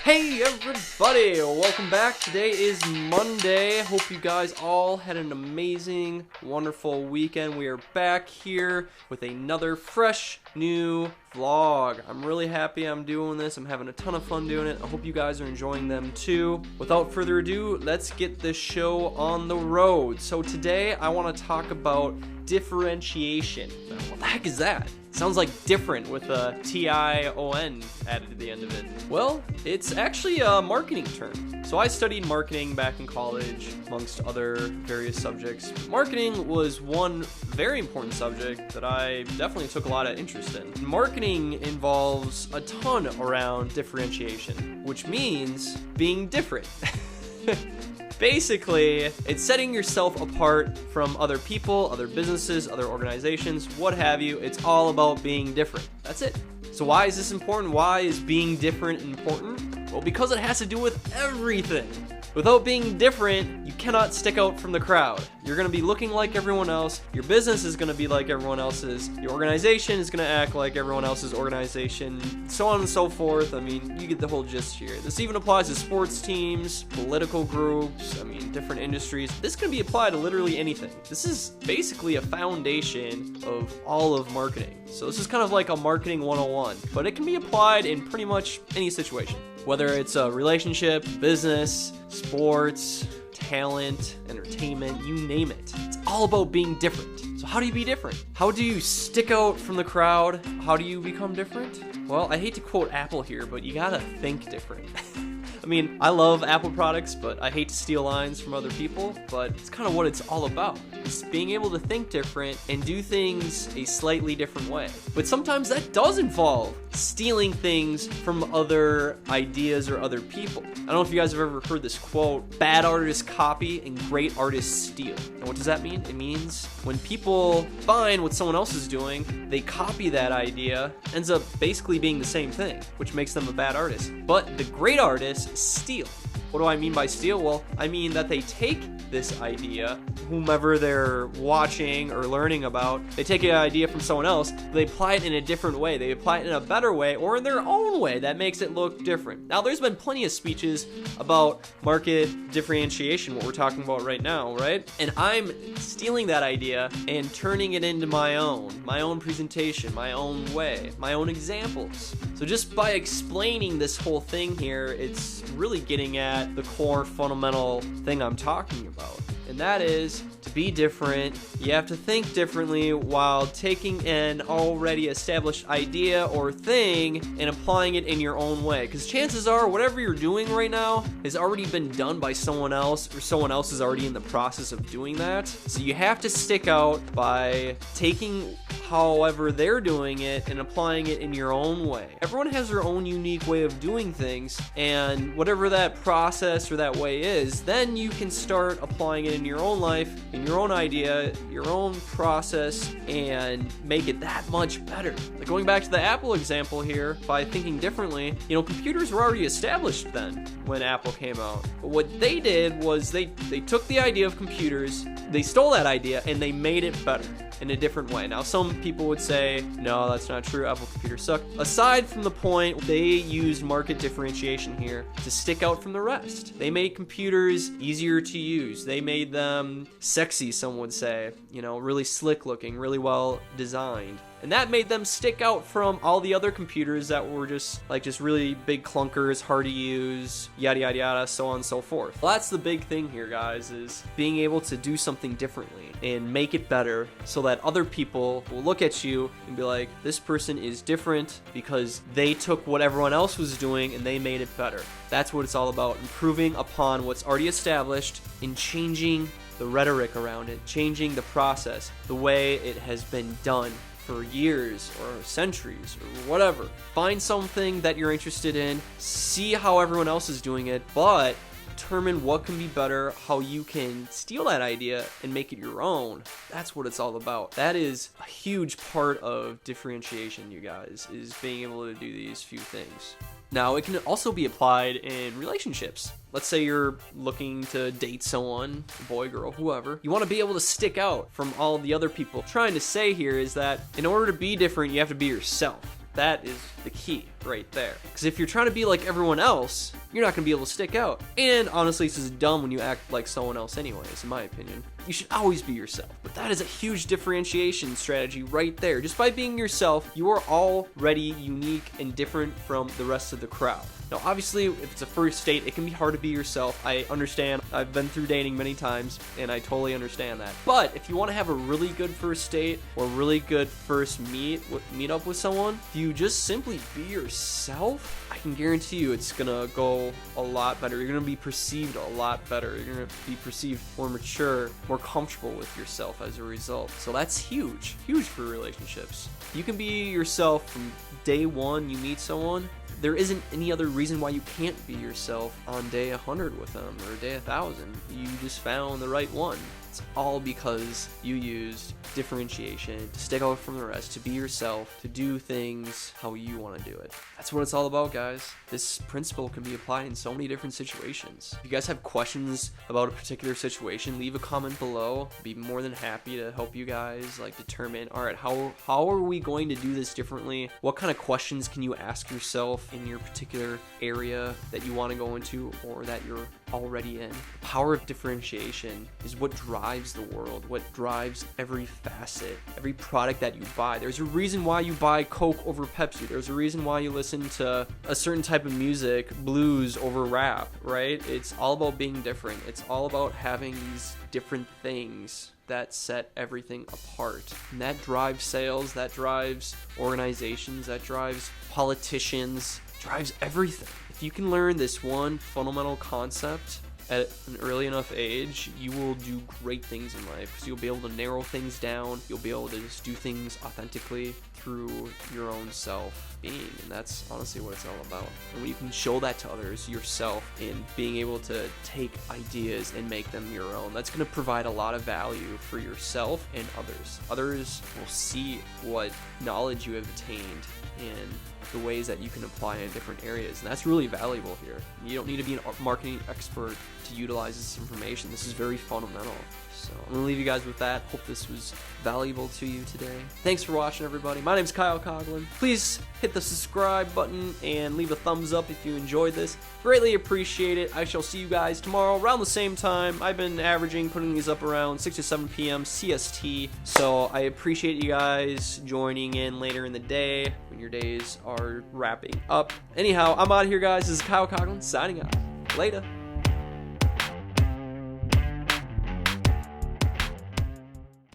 Hey everybody, welcome back. Today is Monday. Hope you guys all had an amazing, wonderful weekend. We are back here with another fresh, new vlog. I'm really happy I'm doing this. I'm having a ton of fun doing it. I hope you guys are enjoying them too. Without further ado, let's get this show on the road. So today I want to talk about differentiation. Now, what the heck is that? Sounds like different with a T-I-O-N added to the end of it. Well, it's actually a marketing term. So I studied marketing back in college, amongst other various subjects. Marketing was one very important subject that I definitely took a lot of interest in. Marketing involves a ton around differentiation, which means being different. Basically, it's setting yourself apart from other people, other businesses, other organizations, what have you. It's all about being different. That's it. So why is this important? Why is being different important? Well, because it has to do with everything. Without being different, you cannot stick out from the crowd. You're going to be looking like everyone else. Your business is going to be like everyone else's. Your organization is going to act like everyone else's organization, so on and so forth. I mean, you get the whole gist here. This even applies to sports teams, political groups, different industries. This can be applied to literally anything. This is basically a foundation of all of marketing. So this is kind of like a marketing 101, but it can be applied in pretty much any situation. Whether it's a relationship, business, sports, talent, entertainment, you name it. It's all about being different. So how do you be different? How do you stick out from the crowd? How do you become different? Well, I hate to quote Apple here, but you gotta think different. I mean, I love Apple products, but I hate to steal lines from other people, but it's kind of what it's all about. It's being able to think different and do things a slightly different way. But sometimes that does involve stealing things from other ideas or other people. I don't know if you guys have ever heard this quote, bad artists copy and great artists steal. And what does that mean? It means when people find what someone else is doing, they copy that idea, ends up basically being the same thing, which makes them a bad artist. But the great artists steal. What do I mean by steal? Well, I mean that they take this idea, whomever they're watching or learning about, they take an idea from someone else, they apply it in a different way. They apply it in a better way or in their own way that makes it look different. Now, there's been plenty of speeches about market differentiation, what we're talking about right now, right? And I'm stealing that idea and turning it into my own presentation, my own way, my own examples. So just by explaining this whole thing here, it's really getting at the core fundamental thing I'm talking about. And that is, to be different, you have to think differently while taking an already established idea or thing and applying it in your own way. Because chances are, whatever you're doing right now has already been done by someone else, or someone else is already in the process of doing that. So you have to stick out by taking however they're doing it and applying it in your own way. Everyone has their own unique way of doing things, and whatever that process or that way is, then you can start applying it in your own life, in your own idea, your own process, and make it that much better. Like going back to the Apple example here, by thinking differently, computers were already established then when Apple came out. But what they did was they took the idea of computers, they stole that idea, and they made it better in a different way. Now, some people would say, no, that's not true, Apple computers suck. Aside from the point, they used market differentiation here to stick out from the rest. They made computers easier to use. They made them sexy, some would say, really slick looking, really well designed. And that made them stick out from all the other computers that were just really big clunkers, hard to use, yada, yada, yada, so on and so forth. Well, that's the big thing here, guys, is being able to do something differently and make it better so that other people will look at you and be like, this person is different because they took what everyone else was doing and they made it better. That's what it's all about, improving upon what's already established and changing the rhetoric around it, changing the process, the way it has been done for years or centuries or whatever. Find something that you're interested in, see how everyone else is doing it, but determine what can be better, how you can steal that idea and make it your own. That's what it's all about. That is a huge part of differentiation, you guys, is being able to do these few things. Now, it can also be applied in relationships. Let's say you're looking to date someone, boy, girl, whoever. You want to be able to stick out from all the other people. What I'm trying to say here is that in order to be different, you have to be yourself. That is the key right there. Because if you're trying to be like everyone else, you're not going to be able to stick out. And honestly, this is dumb when you act like someone else anyways, in my opinion. You should always be yourself. But that is a huge differentiation strategy right there. Just by being yourself, you are already unique and different from the rest of the crowd. Now, obviously, if it's a first date, it can be hard to be yourself. I understand. I've been through dating many times, and I totally understand that. But if you want to have a really good first date or really good first meet up with someone, if you just simply be yourself, I can guarantee you it's gonna go a lot better. You're gonna be perceived a lot better. You're gonna be perceived more mature, more comfortable with yourself as a result. So that's huge for relationships. You can be yourself from day one you meet someone. There isn't any other reason why you can't be yourself on day 100 with them or day 1,000. You just found the right one. It's all because you used differentiation to stick out from the rest, to be yourself, to do things how you want to do it. That's what it's all about, guys. This principle can be applied in so many different situations. If you guys have questions about a particular situation, leave a comment below. I'd be more than happy to help you guys determine, all right, how are we going to do this differently? What kind of questions can you ask yourself in your particular area that you want to go into or that you're already in? The power of differentiation is what drives the world, what drives every facet, every product that you buy. There's a reason why you buy Coke over Pepsi. There's a reason why you listen to a certain type of music, blues over rap, right? It's all about being different. It's all about having these different things that set everything apart. And that drives sales, that drives organizations, that drives politicians, drives everything. If you can learn this one fundamental concept at an early enough age, you will do great things in life because you'll be able to narrow things down. You'll be able to just do things authentically through your own self-being, and that's honestly what it's all about. And when you can show that to others, yourself, and being able to take ideas and make them your own, that's going to provide a lot of value for yourself and others. Others will see what knowledge you have attained and the ways that you can apply in different areas, and that's really valuable here. You don't need to be a marketing expert to utilize this information. This is very fundamental. So I'm gonna leave you guys with that. Hope this was valuable to you today. Thanks for watching, everybody. My name's Kyle Coghlan. Please hit the subscribe button and leave a thumbs up if you enjoyed this. Greatly appreciate it. I shall see you guys tomorrow around the same time. I've been averaging putting these up around 6 to 7 p.m. CST. So I appreciate you guys joining in later in the day when your days are wrapping up. Anyhow, I'm out of here, guys. This is Kyle Coghlan signing out. Later.